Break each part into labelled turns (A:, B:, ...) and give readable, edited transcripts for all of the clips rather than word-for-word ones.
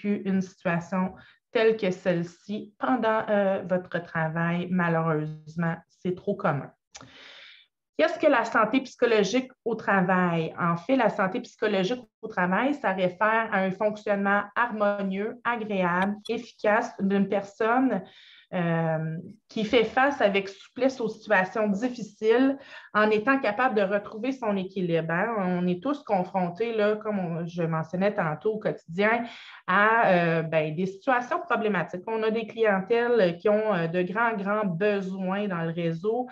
A: une situation telle que celle-ci pendant votre travail, malheureusement, c'est trop commun. Qu'est-ce que la santé psychologique au travail? En fait, la santé psychologique au travail, ça réfère à un fonctionnement harmonieux, agréable, efficace d'une personne qui fait face avec souplesse aux situations difficiles en étant capable de retrouver son équilibre. Hein? On est tous confrontés, là, comme je mentionnais tantôt au quotidien, à des situations problématiques. On a des clientèles qui ont de grands besoins dans le réseau.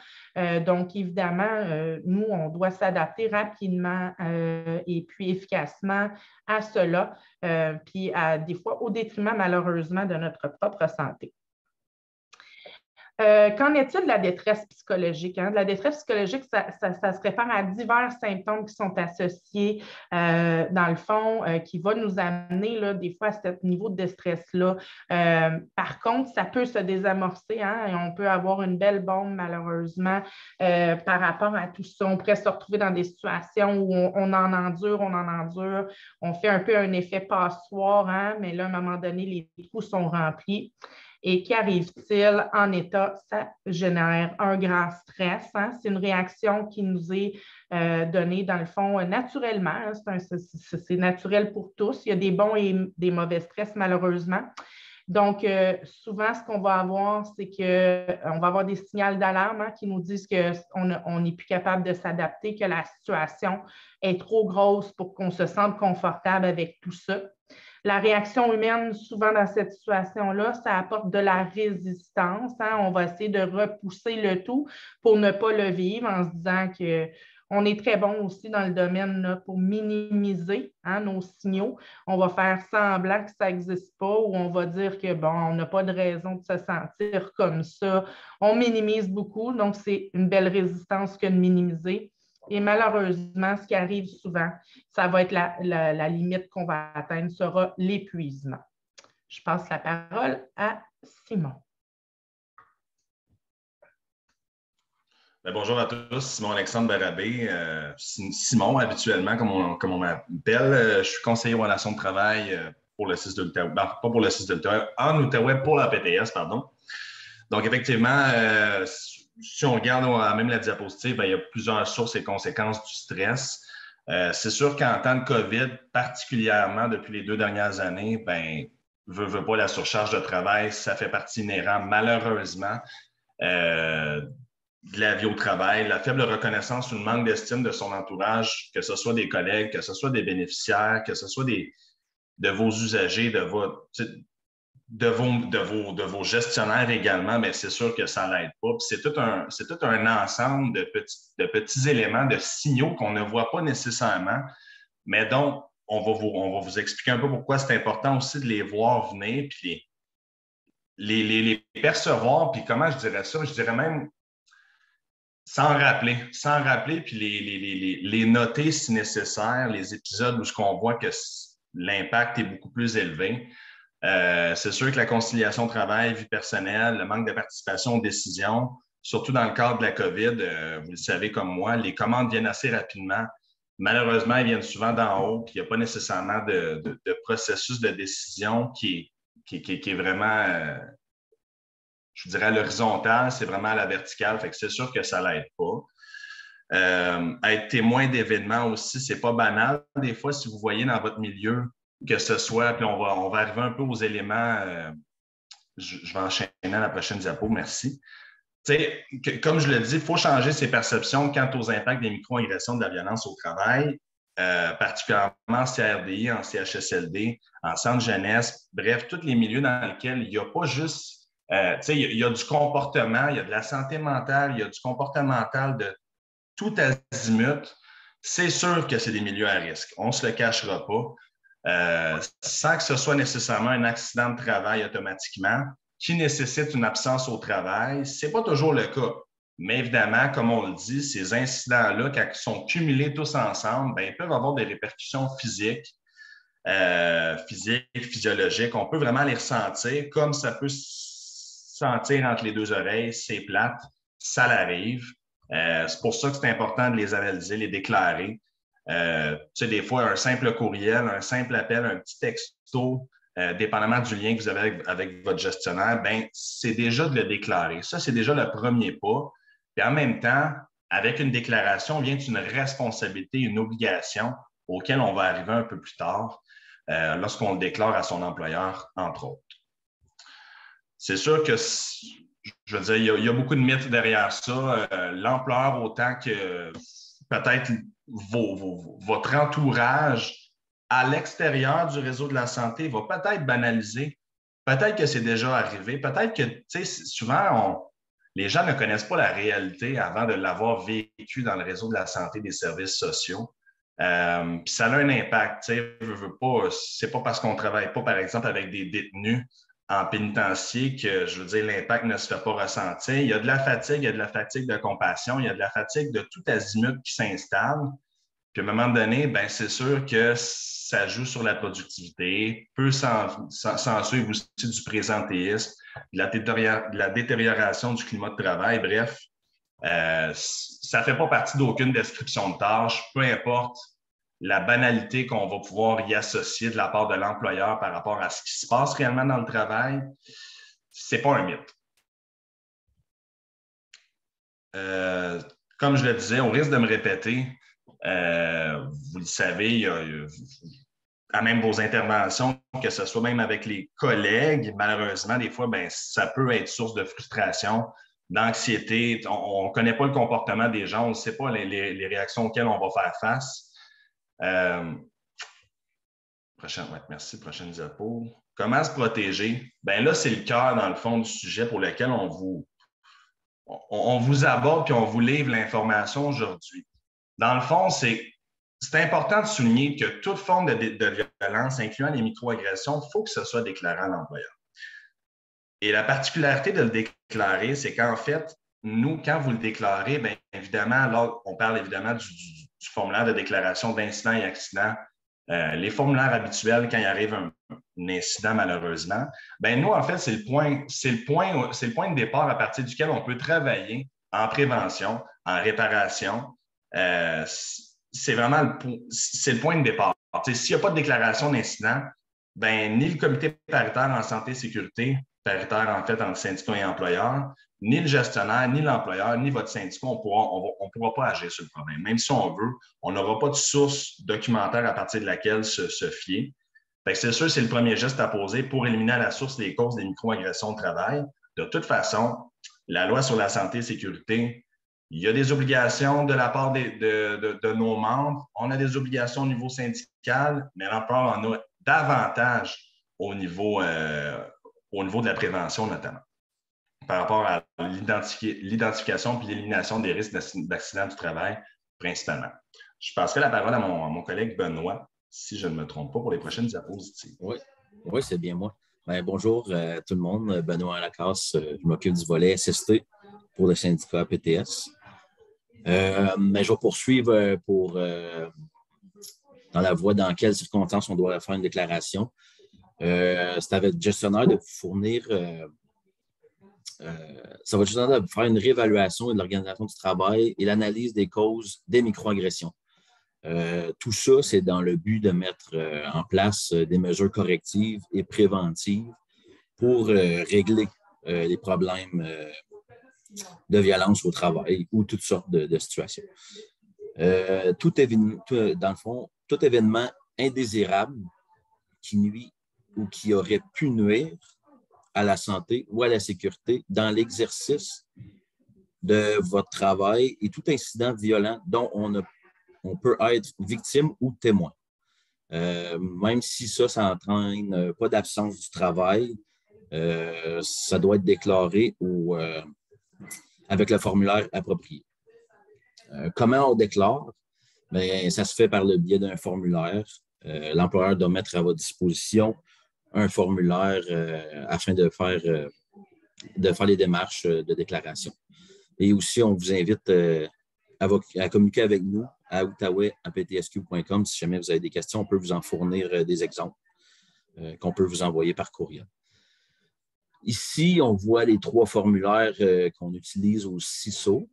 A: Donc, évidemment, nous, on doit s'adapter rapidement et puis efficacement à cela, puis des fois au détriment, malheureusement, de notre propre santé. Qu'en est-il de la détresse psychologique? Hein? De la détresse psychologique, ça se réfère à divers symptômes qui sont associés, dans le fond, qui vont nous amener là, des fois à ce niveau de stress-là. Par contre, ça peut se désamorcer, hein, et on peut avoir une belle bombe, malheureusement, par rapport à tout ça. On pourrait se retrouver dans des situations où on en endure, on fait un peu un effet passoire, hein, mais là, à un moment donné, les trous sont remplis. Et qu'arrive-t-il en état? Ça génère un grand stress. Hein? C'est une réaction qui nous est donnée, dans le fond, naturellement. Hein? C'est naturel pour tous. Il y a des bons et des mauvais stress, malheureusement. Donc, souvent, ce qu'on va avoir, c'est qu'on va avoir des signaux d'alarme, hein, qui nous disent qu'on n'est plus capable de s'adapter, que la situation est trop grosse pour qu'on se sente confortable avec tout ça. La réaction humaine, souvent dans cette situation-là, ça apporte de la résistance. Hein? On va essayer de repousser le tout pour ne pas le vivre en se disant qu'on est très bon aussi dans le domaine là, pour minimiser, hein, nos signaux. On va faire semblant que ça n'existe pas ou on va dire que, bon, on n'a pas de raison de se sentir comme ça. On minimise beaucoup, donc c'est une belle résistance que de minimiser. Et malheureusement, ce qui arrive souvent, ça va être la limite qu'on va atteindre, sera l'épuisement. Je passe la parole à Simon.
B: Bonjour à tous, Simon-Alexandre Barabé. Simon, habituellement, comme on m'appelle. Je suis conseiller aux relations de travail pour le CIS de l'Outaouais, pas pour le CIS de l'Outaouais, en Outaouais pour la PTS, pardon. Donc, effectivement, si on regarde même la diapositive, il y a plusieurs sources et conséquences du stress. C'est sûr qu'en temps de COVID, particulièrement depuis les 2 dernières années, veut pas la surcharge de travail, ça fait partie inhérente, malheureusement, de la vie au travail, la faible reconnaissance ou le manque d'estime de son entourage, que ce soit des collègues, que ce soit des bénéficiaires, que ce soit de vos usagers, de vos gestionnaires également, mais c'est sûr que ça n'aide pas. C'est tout un ensemble de petits éléments, de signaux qu'on ne voit pas nécessairement, mais dont on va vous expliquer un peu pourquoi c'est important aussi de les voir venir, puis les percevoir, puis comment je dirais ça? Je dirais même s'en rappeler, puis les noter si nécessaire, les épisodes où on voit que l'impact est beaucoup plus élevé. C'est sûr que la conciliation travail, vie personnelle, le manque de participation aux décisions, surtout dans le cadre de la COVID, vous le savez comme moi, les commandes viennent assez rapidement. Malheureusement, elles viennent souvent d'en haut, puis il n'y a pas nécessairement de processus de décision qui est vraiment, je dirais, à l'horizontale, c'est vraiment à la verticale, fait que c'est sûr que ça ne l'aide pas. Être témoin d'événements aussi, c'est pas banal. Des fois, si vous voyez dans votre milieu que ce soit, puis on va arriver un peu aux éléments, je vais enchaîner à la prochaine diapo, merci. Comme je le dis, il faut changer ses perceptions quant aux impacts des microagressions de la violence au travail, particulièrement en CRDI, en CHSLD, en centre jeunesse, bref, tous les milieux dans lesquels il n'y a pas juste, il y a du comportement, il y a de la santé mentale, il y a du comportemental de tout azimut. C'est sûr que c'est des milieux à risque, on ne se le cachera pas. Sans que ce soit nécessairement un accident de travail automatiquement, qui nécessite une absence au travail. Ce n'est pas toujours le cas. Mais évidemment, comme on le dit, ces incidents-là, quand ils sont cumulés tous ensemble, ils peuvent avoir des répercussions physiques, physiologiques. On peut vraiment les ressentir, comme ça peut se sentir entre les deux oreilles. C'est plate, ça l'arrive. C'est pour ça que c'est important de les analyser, les déclarer. Des fois, un simple courriel, un simple appel, un petit texto, dépendamment du lien que vous avez avec votre gestionnaire, ben, c'est déjà de le déclarer. Ça, c'est déjà le premier pas. Et en même temps, avec une déclaration vient une responsabilité, une obligation auquel on va arriver un peu plus tard lorsqu'on le déclare à son employeur, entre autres. C'est sûr que, je veux dire, il y a beaucoup de mythes derrière ça. L'employeur, autant que peut-être votre entourage à l'extérieur du réseau de la santé va peut-être banaliser. Peut-être que c'est déjà arrivé. Peut-être que, tu sais, souvent, les gens ne connaissent pas la réalité avant de l'avoir vécu dans le réseau de la santé des services sociaux. Puis ça a un impact. Tu sais, c'est pas parce qu'on ne travaille pas, par exemple, avec des détenus en pénitencier que, je veux dire, l'impact ne se fait pas ressentir. Il y a de la fatigue, il y a de la fatigue de compassion, il y a de la fatigue de tout azimut qui s'installe. Puis à un moment donné, ben, c'est sûr que ça joue sur la productivité, peut s'en suivre aussi du présentéisme, de la détérioration du climat de travail. Bref, ça ne fait pas partie d'aucune description de tâche, peu importe la banalité qu'on va pouvoir y associer de la part de l'employeur par rapport à ce qui se passe réellement dans le travail, ce n'est pas un mythe. Comme je le disais, au risque de me répéter, vous le savez, il y a à même vos interventions, que ce soit même avec les collègues, malheureusement, des fois, ben, ça peut être source de frustration, d'anxiété. On ne connaît pas le comportement des gens, on ne sait pas les réactions auxquelles on va faire face. Merci. Prochaine diapo. Comment se protéger? Bien là, c'est le cœur, dans le fond, du sujet pour lequel on vous aborde et on vous livre l'information aujourd'hui. Dans le fond, c'est important de souligner que toute forme de violence, incluant les microagressions, il faut que ce soit déclaré à l'employeur. Et la particularité de le déclarer, c'est qu'en fait, nous, quand vous le déclarez, bien évidemment, alors on parle évidemment du formulaire de déclaration d'incident et accident, les formulaires habituels quand il arrive un incident, malheureusement. Bien, nous, en fait, c'est le point de départ à partir duquel on peut travailler en prévention, en réparation. C'est vraiment le point de départ. S'il n'y a pas de déclaration d'incident, ben, ni le comité paritaire en santé et sécurité, paritaire en fait entre syndicats et employeurs, ni le gestionnaire, ni l'employeur, ni votre syndicat, on ne pourra pas agir sur le problème. Même si on veut, on n'aura pas de source documentaire à partir de laquelle se fier. C'est sûr, c'est le premier geste à poser pour éliminer à la source les causes des microagressions de travail. De toute façon, la loi sur la santé et sécurité, il y a des obligations de la part de nos membres. On a des obligations au niveau syndical, mais l'employeur en a davantage au niveau de la prévention, notamment, par rapport à l'identification et l'élimination des risques d'accident du travail, principalement. Je passerai la parole à mon collègue Benoît, si je ne me trompe pas, pour les prochaines diapositives.
C: Oui, c'est bien moi. Bien, bonjour à tout le monde. Benoît Lacasse, je m'occupe du volet SST pour le syndicat PTS. Mais je vais poursuivre dans la voie dans quelles circonstances on doit faire une déclaration. C'est avec le gestionnaire de vous fournir, ça va être le gestionnaire de vous faire une réévaluation de l'organisation du travail et l'analyse des causes des microagressions. Tout ça, c'est dans le but de mettre en place des mesures correctives et préventives pour régler les problèmes de violence au travail ou toutes sortes de situations. Dans le fond, tout événement indésirable qui nuit ou qui aurait pu nuire à la santé ou à la sécurité dans l'exercice de votre travail et tout incident violent dont on peut être victime ou témoin. Même si ça n'entraîne pas d'absence du travail, ça doit être déclaré avec le formulaire approprié. Comment on déclare? Bien, ça se fait par le biais d'un formulaire. L'employeur doit mettre à votre disposition un formulaire afin de faire les démarches de déclaration. Et aussi, on vous invite à communiquer avec nous à outaouais@ptsq.com. Si jamais vous avez des questions, on peut vous en fournir des exemples qu'on peut vous envoyer par courriel. Ici, on voit les 3 formulaires qu'on utilise au CISO.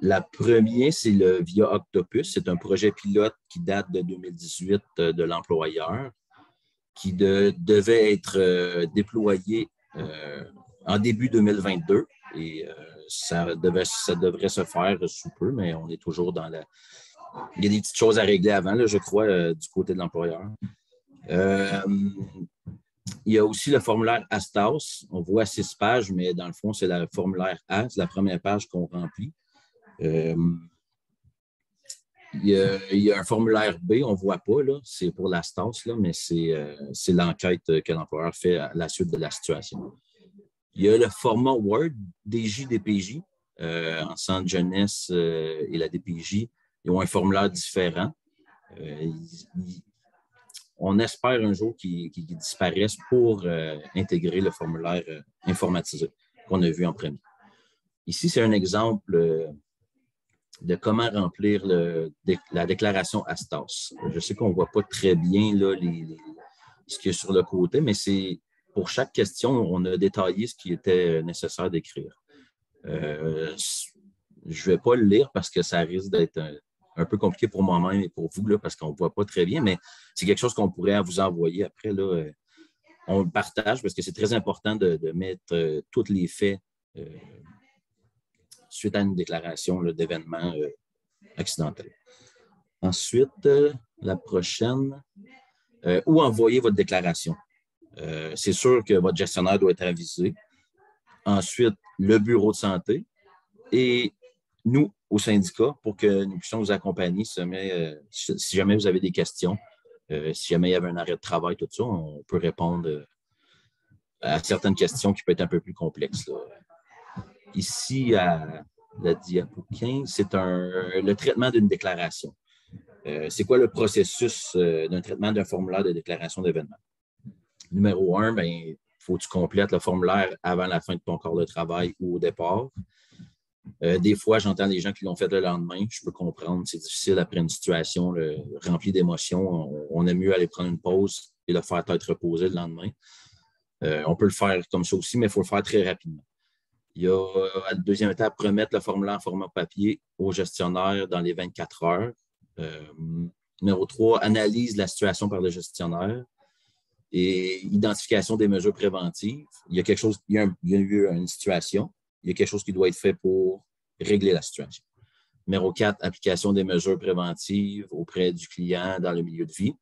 C: La première, c'est le Via Octopus. C'est un projet pilote qui date de 2018 de l'employeur, qui devait être déployé en début 2022. Et ça devrait se faire sous peu, mais on est toujours dans la... Il y a des petites choses à régler avant, là, je crois, du côté de l'employeur. Il y a aussi le formulaire ASTAS. On voit 6 pages, mais dans le fond, c'est le formulaire A, c'est la première page qu'on remplit. Il y a un formulaire B, on ne voit pas, là, c'est pour l'ASTAS, là, mais c'est l'enquête que l'employeur fait à la suite de la situation. Il y a le format Word, DJ, DPJ, en centre jeunesse et la DPJ. Ils ont un formulaire différent. On espère un jour qu'ils disparaissent pour intégrer le formulaire informatisé qu'on a vu en premier. Ici, c'est un exemple de comment remplir la déclaration ASTAS. Je sais qu'on ne voit pas très bien là, ce qu'il y a sur le côté, mais c'est pour chaque question, on a détaillé ce qui était nécessaire d'écrire. Je ne vais pas le lire parce que ça risque d'être un peu compliqué pour moi-même et pour vous, là, parce qu'on ne voit pas très bien, mais c'est quelque chose qu'on pourrait vous envoyer après. Là, on le partage parce que c'est très important de mettre tous les faits suite à une déclaration d'événement accidentel. Ensuite, la prochaine, où envoyer votre déclaration. C'est sûr que votre gestionnaire doit être avisé. Ensuite, le bureau de santé et nous, au syndicat, pour que nous puissions vous accompagner si jamais vous avez des questions, si jamais il y avait un arrêt de travail, tout ça, on peut répondre à certaines questions qui peuvent être un peu plus complexes, là. Ici, à la diapo 15, c'est le traitement d'une déclaration. C'est quoi le processus d'un traitement d'un formulaire de déclaration d'événement? Numéro 1, il faut que tu complètes le formulaire avant la fin de ton corps de travail ou au départ. Des fois, j'entends des gens qui l'ont fait le lendemain. Je peux comprendre, c'est difficile après une situation remplie d'émotions. On aime mieux aller prendre une pause et le faire tête reposée le lendemain. On peut le faire comme ça aussi, mais il faut le faire très rapidement. Il y a, à la deuxième étape, remettre le formulaire en format papier au gestionnaire dans les 24 heures. Numéro 3, analyse la situation par le gestionnaire et identification des mesures préventives. Il y a eu une situation. Il y a quelque chose qui doit être fait pour régler la situation. Numéro 4, application des mesures préventives auprès du client dans le milieu de vie,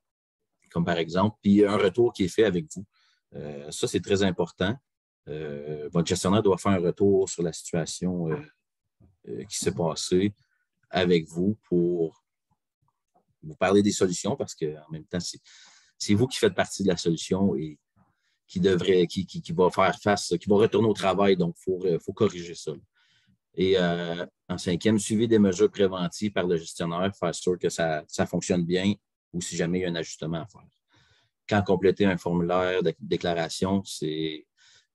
C: comme par exemple, puis un retour qui est fait avec vous. Ça, c'est très important. Votre gestionnaire doit faire un retour sur la situation qui s'est passée avec vous pour vous parler des solutions parce qu'en même temps, c'est vous qui faites partie de la solution et qui va faire face, qui va retourner au travail. Donc, il faut corriger ça. Et en 5e, suivi des mesures préventives par le gestionnaire, faire sûr que ça fonctionne bien ou si jamais il y a un ajustement à faire. Quand compléter un formulaire de déclaration, c'est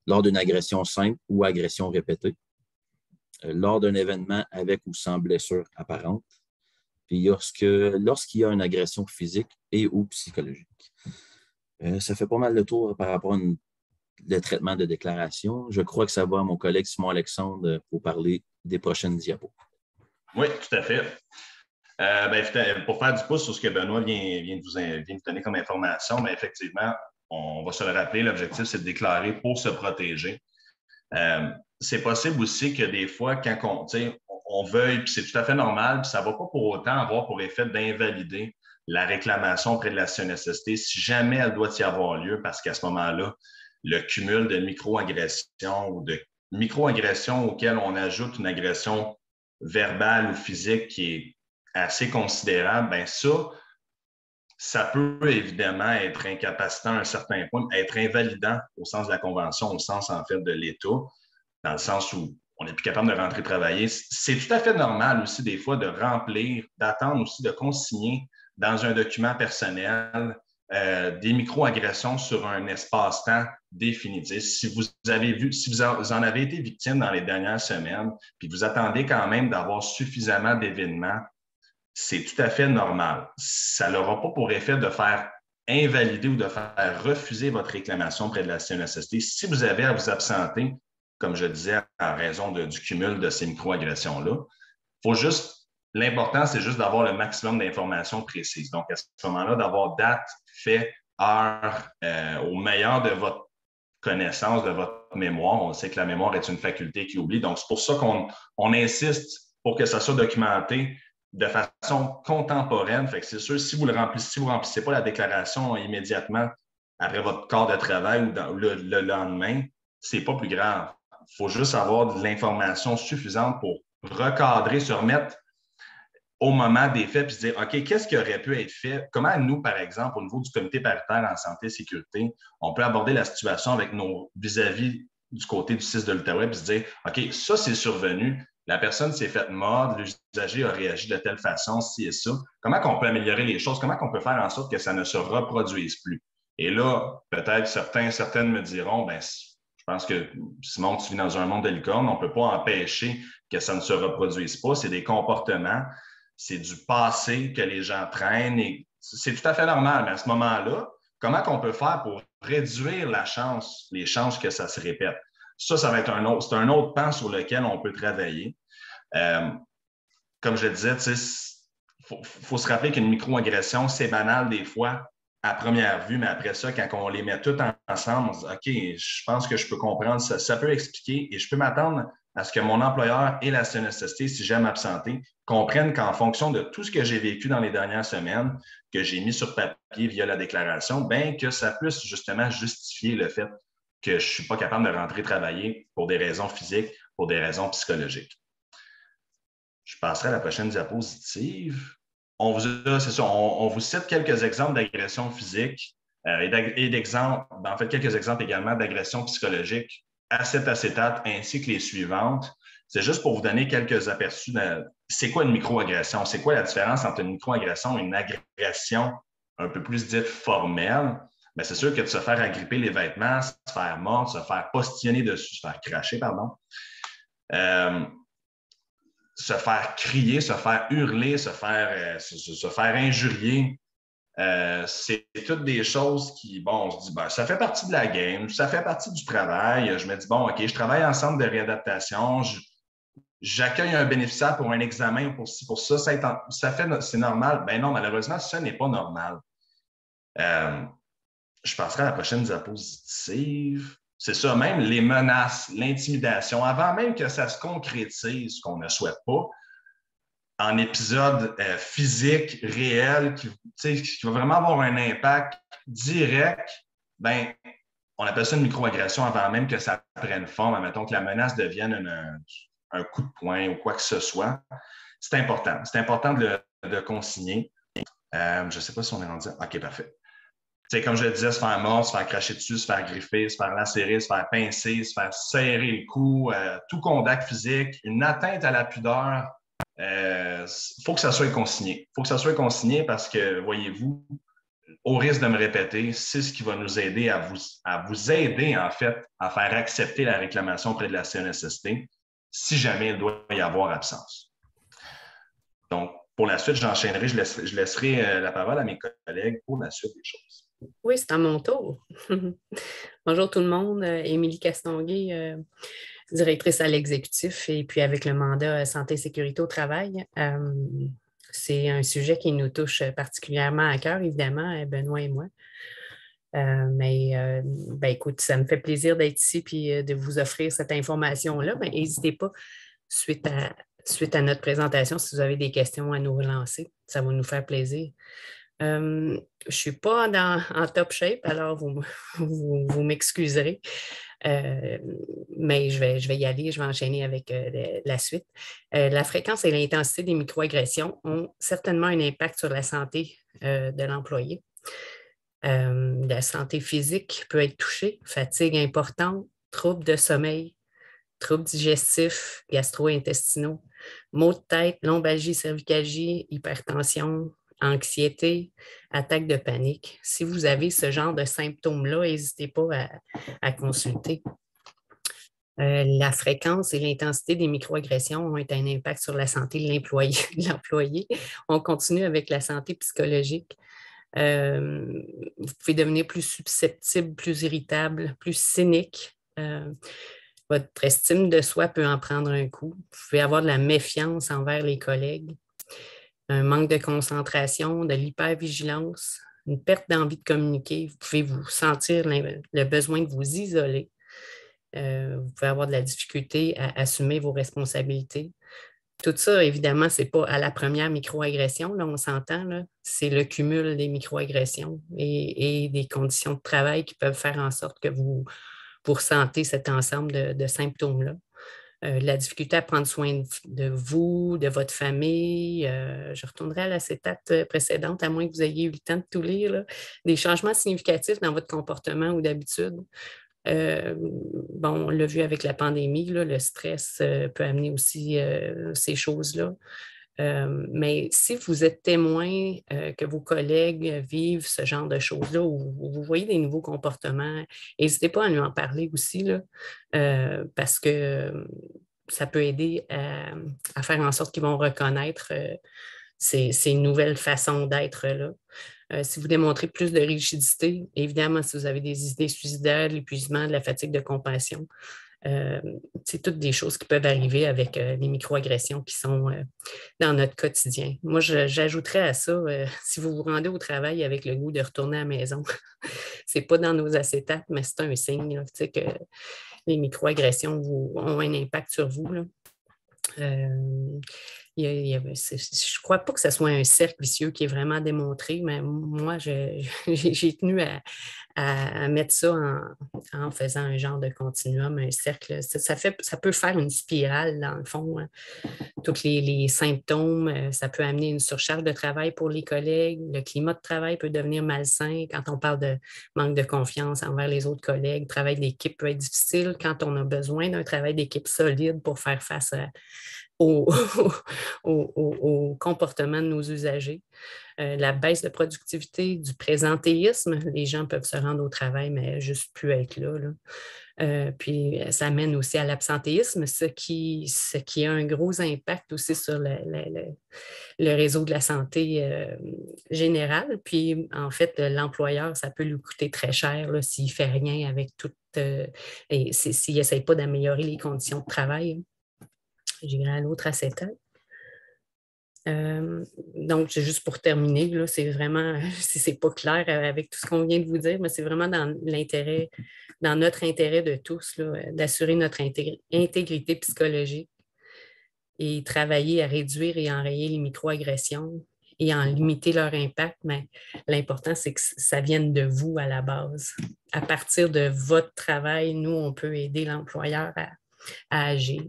C: lors d'une agression simple ou agression répétée, lors d'un événement avec ou sans blessure apparente, puis lorsqu'il y a une agression physique et ou psychologique. Ça fait pas mal de tour par rapport au traitement de déclaration. Je crois que ça va à mon collègue Simon-Alexandre pour parler des prochaines diapos.
B: Oui, tout à fait. Pour faire du pouce sur ce que Benoît vient de vous donner comme information, mais effectivement, on va se le rappeler, l'objectif, c'est de déclarer pour se protéger. C'est possible aussi que des fois, quand on veuille, puis c'est tout à fait normal, puis ça ne va pas pour autant avoir pour effet d'invalider la réclamation auprès de la CNSST si jamais elle doit y avoir lieu, parce qu'à ce moment-là, le cumul de micro-agressions ou de micro-agressions auxquelles on ajoute une agression verbale ou physique qui est assez considérable, bien ça peut évidemment être incapacitant à un certain point, être invalidant au sens de la Convention, au sens en fait de l'État, dans le sens où on n'est plus capable de rentrer travailler. C'est tout à fait normal aussi des fois de remplir, d'attendre aussi de consigner dans un document personnel des micro-agressions sur un espace-temps défini. Si vous en avez été victime dans les dernières semaines, puis vous attendez quand même d'avoir suffisamment d'événements, c'est tout à fait normal. Ça n'aura pas pour effet de faire invalider ou de faire refuser votre réclamation auprès de la CNSST si vous avez à vous absenter, comme je disais, en raison du cumul de ces micro-agressions-là. L'important, c'est juste d'avoir le maximum d'informations précises. Donc, à ce moment-là, d'avoir date, fait, heure, au meilleur de votre connaissance, de votre mémoire. On sait que la mémoire est une faculté qui oublie. Donc, c'est pour ça qu'on insiste pour que ça soit documenté de façon contemporaine. Fait que c'est sûr, si vous remplissez pas la déclaration immédiatement après votre corps de travail ou le lendemain, c'est pas plus grave. Il faut juste avoir de l'information suffisante pour recadrer, se remettre au moment des faits, puis se dire, OK, qu'est-ce qui aurait pu être fait? Comment nous, par exemple, au niveau du comité paritaire en santé et sécurité, on peut aborder la situation avec nos vis-à-vis du côté du CIS de l'Outaouais, puis se dire, OK, ça, c'est survenu, la personne s'est faite mordre, l'usager a réagi de telle façon, ci et ça. Comment on peut améliorer les choses? Comment on peut faire en sorte que ça ne se reproduise plus? Et là, peut-être certaines me diront, ben, je pense que, Simon, tu vis dans un monde de licorne, on ne peut pas empêcher que ça ne se reproduise pas. C'est des comportements, c'est du passé que les gens traînent et c'est tout à fait normal. Mais à ce moment-là, comment on peut faire pour réduire les chances que ça se répète? Ça va être c'est un autre pan sur lequel on peut travailler. Comme je le disais, faut se rappeler qu'une microagression, c'est banal des fois à première vue, mais après ça, quand on les met toutes ensemble, on se dit, OK, je pense que je peux comprendre, ça peut expliquer et je peux m'attendre à ce que mon employeur et la CNSST, si j'aime m'absenter, comprennent qu'en fonction de tout ce que j'ai vécu dans les dernières semaines, que j'ai mis sur papier via la déclaration, bien que ça puisse justement justifier le fait que je ne suis pas capable de rentrer travailler pour des raisons physiques, pour des raisons psychologiques. Je passerai à la prochaine diapositive. On vous cite quelques exemples d'agressions physiques et d'exemples, en fait, quelques exemples également d'agressions psychologiques acétate ainsi que les suivantes. C'est juste pour vous donner quelques aperçus de c'est quoi une microagression, c'est quoi la différence entre une microagression et une agression un peu plus dite formelle. Bien, c'est sûr que de se faire agripper les vêtements, se faire mordre, se faire postillonner dessus, se faire cracher, pardon, se faire crier, se faire hurler, se faire injurier. C'est toutes des choses qui, bon, on se dit, ben, ça fait partie de la game, ça fait partie du travail. Je me dis, bon, OK, je travaille en centre de réadaptation, j'accueille un bénéficiaire pour un examen ou pour ci, pour ça, c'est normal. Ben non, malheureusement, ce n'est pas normal. Je passerai à la prochaine diapositive. C'est ça, même les menaces, l'intimidation, avant même que ça se concrétise, ce qu'on ne souhaite pas, en épisode physique, réel, qui va vraiment avoir un impact direct, ben, on appelle ça une microagression avant même que ça prenne forme. Admettons que la menace devienne un coup de poing ou quoi que ce soit. C'est important. C'est important de le consigner. Je ne sais pas si on est rendu. OK, parfait. T'sais, comme je le disais, se faire mordre, se faire cracher dessus, se faire griffer, se faire lacérer, se faire pincer, se faire serrer le cou, tout contact physique, une atteinte à la pudeur, faut que ça soit consigné. Il faut que ça soit consigné parce que, voyez-vous, au risque de me répéter, c'est ce qui va nous aider à vous aider, en fait, à faire accepter la réclamation auprès de la CNSST si jamais il doit y avoir absence. Donc, pour la suite, j'enchaînerai, je laisserai la parole à mes collègues pour la suite des choses.
D: Oui, c'est à mon tour. Bonjour tout le monde, Émilie Castonguay, directrice à l'exécutif et puis avec le mandat Santé et Sécurité au travail. C'est un sujet qui nous touche particulièrement à cœur, évidemment, Benoît et moi. Écoute, ça me fait plaisir d'être ici et de vous offrir cette information-là. N'hésitez pas, suite à notre présentation, si vous avez des questions à nous relancer, ça va nous faire plaisir. Je ne suis pas en top shape, alors vous m'excuserez. Mais je vais y aller, je vais enchaîner avec la suite. La fréquence et l'intensité des microagressions ont certainement un impact sur la santé de l'employé. La santé physique peut être touchée, fatigue importante, troubles de sommeil, troubles digestifs, gastro-intestinaux, maux de tête, lombalgie, cervicalgie, hypertension, anxiété, attaque de panique. Si vous avez ce genre de symptômes-là, n'hésitez pas à consulter. La fréquence et l'intensité des microagressions ont un impact sur la santé de l'employé. On continue avec la santé psychologique. Vous pouvez devenir plus susceptible, plus irritable, plus cynique. Votre estime de soi peut en prendre un coup. Vous pouvez avoir de la méfiance envers les collègues, un manque de concentration, de l'hypervigilance, une perte d'envie de communiquer. Vous pouvez vous sentir le besoin de vous isoler. Vous pouvez avoir de la difficulté à assumer vos responsabilités. Tout ça, évidemment, ce n'est pas à la première microagression, là, on s'entend, là. C'est le cumul des microagressions et des conditions de travail qui peuvent faire en sorte que vous ressentez cet ensemble de symptômes-là. La difficulté à prendre soin de vous, de votre famille. Je retournerai à l'acétate précédente, à moins que vous ayez eu le temps de tout lire, là. Des changements significatifs dans votre comportement ou d'habitude. On l'a vu avec la pandémie, là, le stress peut amener aussi ces choses-là. Mais si vous êtes témoin que vos collègues vivent ce genre de choses-là ou vous voyez des nouveaux comportements, n'hésitez pas à nous en parler aussi, là, parce que ça peut aider à faire en sorte qu'ils vont reconnaître ces nouvelles façons d'être-là. Si vous démontrez plus de rigidité, évidemment, si vous avez des idées suicidaires, de l'épuisement, de la fatigue de compassion, c'est toutes des choses qui peuvent arriver avec les microagressions qui sont dans notre quotidien. Moi, j'ajouterais à ça, si vous vous rendez au travail avec le goût de retourner à la maison, c'est pas dans nos acétates, mais c'est un signe là, que les microagressions ont un impact sur vous, là. Je ne crois pas que ce soit un cercle vicieux qui est vraiment démontré, mais moi, j'ai tenu à mettre ça en faisant un genre de continuum, un cercle. Ça peut faire une spirale, dans le fond. Hein. Tous les symptômes, ça peut amener une surcharge de travail pour les collègues. Le climat de travail peut devenir malsain quand on parle de manque de confiance envers les autres collègues. Le travail d'équipe peut être difficile quand on a besoin d'un travail d'équipe solide pour faire face au comportement de nos usagers. La baisse de productivité, du présentéisme, les gens peuvent se rendre au travail, mais juste plus être là. Puis ça mène aussi à l'absentéisme, ce qui a un gros impact aussi sur le réseau de la santé générale. Puis en fait, l'employeur, ça peut lui coûter très cher s'il ne fait rien avec tout et s'il n'essaye pas d'améliorer les conditions de travail. J'irai à l'autre acétate. Donc, juste pour terminer, là, c'est vraiment, si ce n'est pas clair avec tout ce qu'on vient de vous dire, mais c'est vraiment dans notre intérêt de tous, là, d'assurer notre intégrité psychologique et travailler à réduire et enrayer les microagressions et en limiter leur impact. Mais l'important, c'est que ça vienne de vous à la base. À partir de votre travail, nous, on peut aider l'employeur à agir.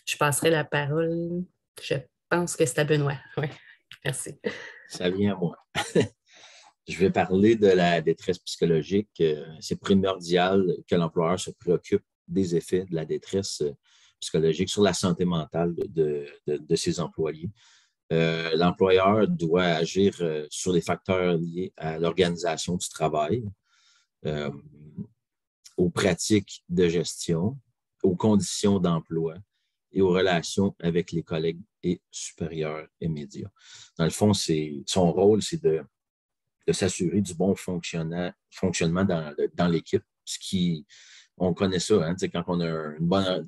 D: Je passerai la parole. Je pense que c'est à Benoît. Oui, merci.
C: Ça vient à moi. Je vais parler de la détresse psychologique. C'est primordial que l'employeur se préoccupe des effets de la détresse psychologique sur la santé mentale de ses employés. L'employeur doit agir sur les facteurs liés à l'organisation du travail, aux pratiques de gestion, aux conditions d'emploi et aux relations avec les collègues et supérieurs immédiats. Dans le fond, son rôle, c'est de s'assurer du bon fonctionnement dans l'équipe. On connaît ça, hein, quand on a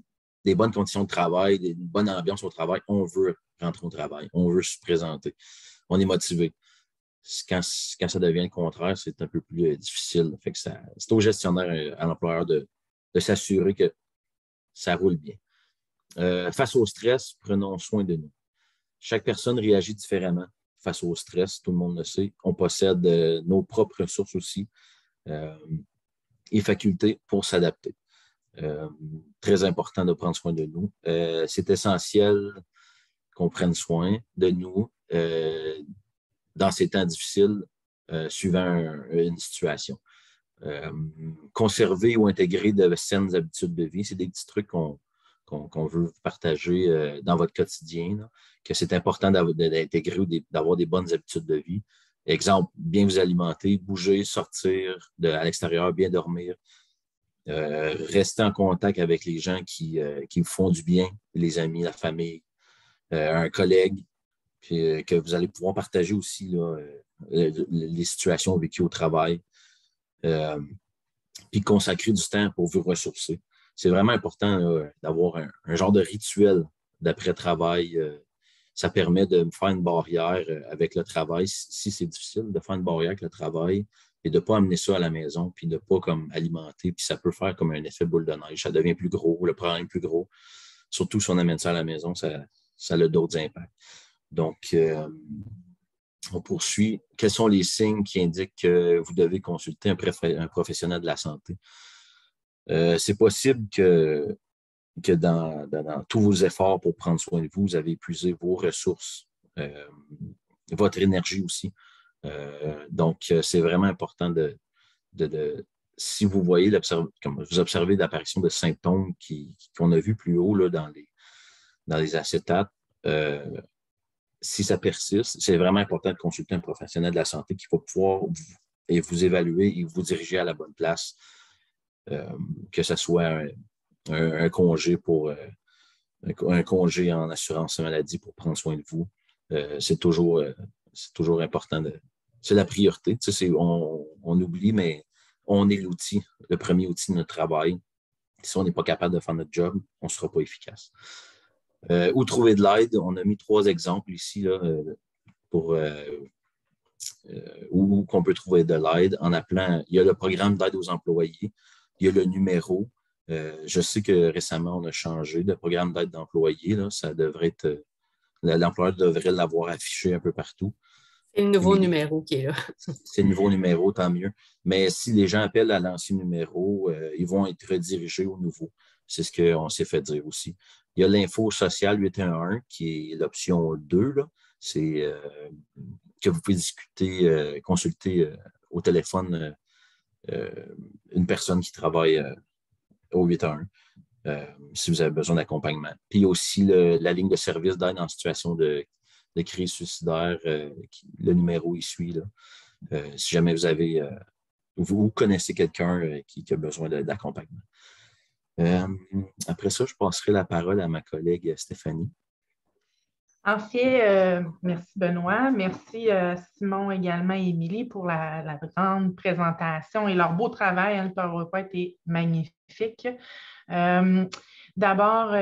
C: des bonnes conditions de travail, une bonne ambiance au travail, on veut rentrer au travail, on veut se présenter, on est motivé. Quand ça devient le contraire, c'est un peu plus difficile. Fait que c'est au gestionnaire, à l'employeur de s'assurer que ça roule bien. Face au stress, prenons soin de nous. Chaque personne réagit différemment face au stress, tout le monde le sait. On possède nos propres ressources aussi et facultés pour s'adapter. Très important de prendre soin de nous. C'est essentiel qu'on prenne soin de nous dans ces temps difficiles suivant une situation. Conserver ou intégrer de saines habitudes de vie, c'est des petits trucs qu'on veut partager dans votre quotidien, là, que c'est important d'intégrer ou d'avoir des bonnes habitudes de vie. Exemple, bien vous alimenter, bouger, sortir à l'extérieur, bien dormir, rester en contact avec les gens qui vous font du bien, les amis, la famille, un collègue, puis, que vous allez pouvoir partager aussi là, les situations vécues au travail, puis consacrer du temps pour vous ressourcer. c'est vraiment important d'avoir un genre de rituel d'après-travail. Ça permet de me faire une barrière avec le travail, si c'est difficile, de faire une barrière avec le travail et de ne pas amener ça à la maison, puis de ne pas comme alimenter, puis ça peut faire comme un effet boule de neige. Ça devient plus gros, le problème est plus gros. Surtout si on amène ça à la maison, ça a d'autres impacts. Donc, on poursuit. Quels sont les signes qui indiquent que vous devez consulter un professionnel de la santé? C'est possible que dans tous vos efforts pour prendre soin de vous, vous avez épuisé vos ressources, votre énergie aussi. Donc, c'est vraiment important si vous voyez, comme vous observez l'apparition de symptômes qu'on a vus plus haut là, dans les acétates, si ça persiste, c'est vraiment important de consulter un professionnel de la santé qui va pouvoir vous évaluer et vous diriger à la bonne place, que ce soit un congé un congé en assurance maladie pour prendre soin de vous. C'est toujours important. C'est la priorité. Tu sais, on oublie, mais on est le premier outil de notre travail. Si on n'est pas capable de faire notre job, on ne sera pas efficace. Où trouver de l'aide? On a mis 3 exemples ici là, où on peut trouver de l'aide en appelant. Il y a le programme d'aide aux employés, il y a le numéro. Je sais que récemment, on a changé de programme d'aide d'employés. Là, ça devrait être. L'employeur devrait l'avoir affiché un peu partout.
D: C'est le nouveau numéro qui est là.
C: C'est le nouveau numéro, tant mieux. Mais si les gens appellent à l'ancien numéro, ils vont être redirigés au nouveau. C'est ce qu'on s'est fait dire aussi. Il y a l'info sociale 811 qui est l'option 2. Là. C'est que vous pouvez consulter au téléphone une personne qui travaille au 811 si vous avez besoin d'accompagnement. Puis il y a aussi la ligne de service d'aide en situation de crise suicidaire. Le numéro y suit. Là. Si jamais vous connaissez quelqu'un qui a besoin d'accompagnement. Après ça, je passerai la parole à ma collègue Stéphanie.
A: En fait, merci Benoît. Merci Simon également et Émilie pour la grande présentation et leur beau travail. Le PowerPoint était magnifique. D'abord,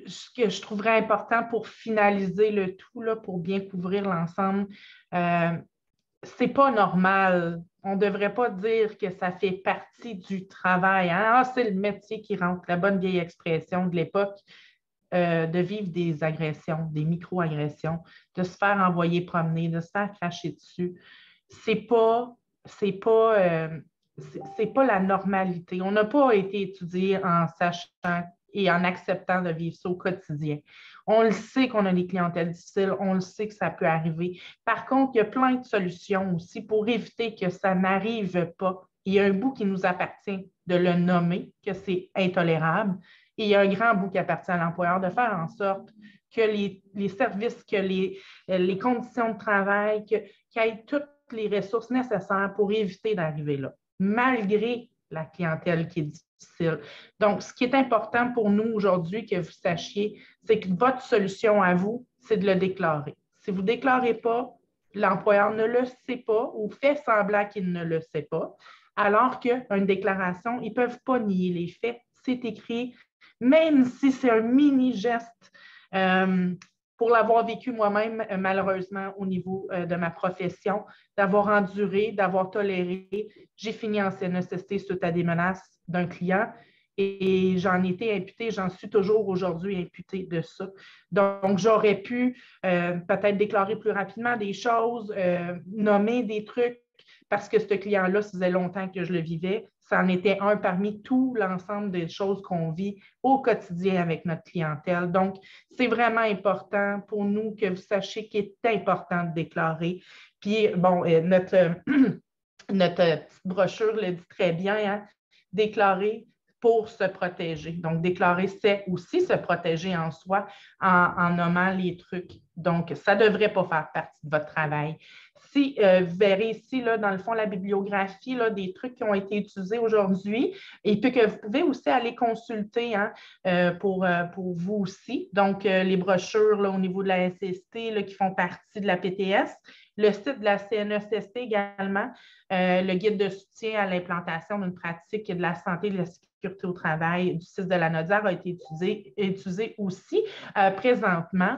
A: ce que je trouverais important pour finaliser le tout, là, pour bien couvrir l'ensemble, c'est pas normal. On ne devrait pas dire que ça fait partie du travail. Hein? Ah, c'est le métier qui rentre, la bonne vieille expression de l'époque, de vivre des agressions, des micro-agressions, de se faire envoyer promener, de se faire cracher dessus. C'est pas la normalité. On n'a pas été étudié en sachant et en acceptant de vivre ça au quotidien. On le sait qu'on a des clientèles difficiles, on le sait que ça peut arriver. Par contre, il y a plein de solutions aussi pour éviter que ça n'arrive pas. Il y a un bout qui nous appartient de le nommer, que c'est intolérable, et il y a un grand bout qui appartient à l'employeur de faire en sorte que les services, que les conditions de travail, qu'il y ait toutes les ressources nécessaires pour éviter d'arriver là, malgré la clientèle qui est difficile. Donc, ce qui est important pour nous aujourd'hui, que vous sachiez, c'est que votre solution à vous, c'est de le déclarer. Si vous ne déclarez pas, l'employeur ne le sait pas ou fait semblant qu'il ne le sait pas, alors qu'une déclaration, ils ne peuvent pas nier les faits. C'est écrit, même si c'est un mini-geste. Pour l'avoir vécu moi-même, malheureusement, au niveau de ma profession, d'avoir enduré, d'avoir toléré, j'ai fini en CNESST suite à des menaces d'un client et j'en ai été imputée, j'en suis toujours aujourd'hui imputée de ça. Donc, j'aurais pu peut-être déclarer plus rapidement des choses, nommer des trucs, parce que ce client-là, ça faisait longtemps que je le vivais. Ça en était un parmi tout l'ensemble des choses qu'on vit au quotidien avec notre clientèle. Donc, c'est vraiment important pour nous que vous sachiez qu'il est important de déclarer. Puis, bon, notre petite brochure le dit très bien, hein, déclarer pour se protéger. Donc, déclarer, c'est aussi se protéger en soi en nommant les trucs. Donc, ça ne devrait pas faire partie de votre travail. Si vous verrez ici, là, dans le fond, la bibliographie là, des trucs qui ont été utilisés aujourd'hui et puis que vous pouvez aussi aller consulter hein, pour vous aussi. Donc, les brochures là, au niveau de la SST là, qui font partie de la PTS, le site de la CNESST également, le guide de soutien à l'implantation d'une pratique de la santé et de la sécurité sécurité au travail du CIS de la Nodière a été utilisé aussi présentement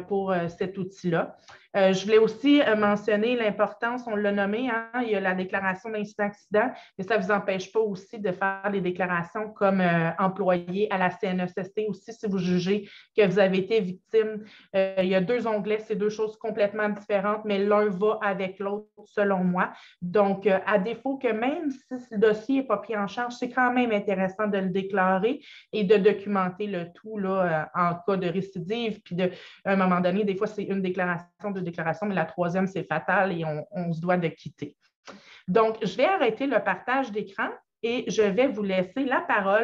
A: pour cet outil-là. Je voulais aussi mentionner l'importance, on l'a nommé, hein, il y a la déclaration d'incident-accident, mais ça ne vous empêche pas aussi de faire des déclarations comme employé à la CNESST aussi si vous jugez que vous avez été victime. Il y a 2 onglets, c'est 2 choses complètement différentes, mais l'un va avec l'autre selon moi. Donc, à défaut que même si le dossier n'est pas pris en charge, c'est quand même intéressant de le déclarer et de documenter le tout là, en cas de récidive. Puis à un moment donné, des fois, c'est une déclaration, 2 déclarations, mais la 3e, c'est fatal et on se doit de quitter. Donc, je vais arrêter le partage d'écran et je vais vous laisser la parole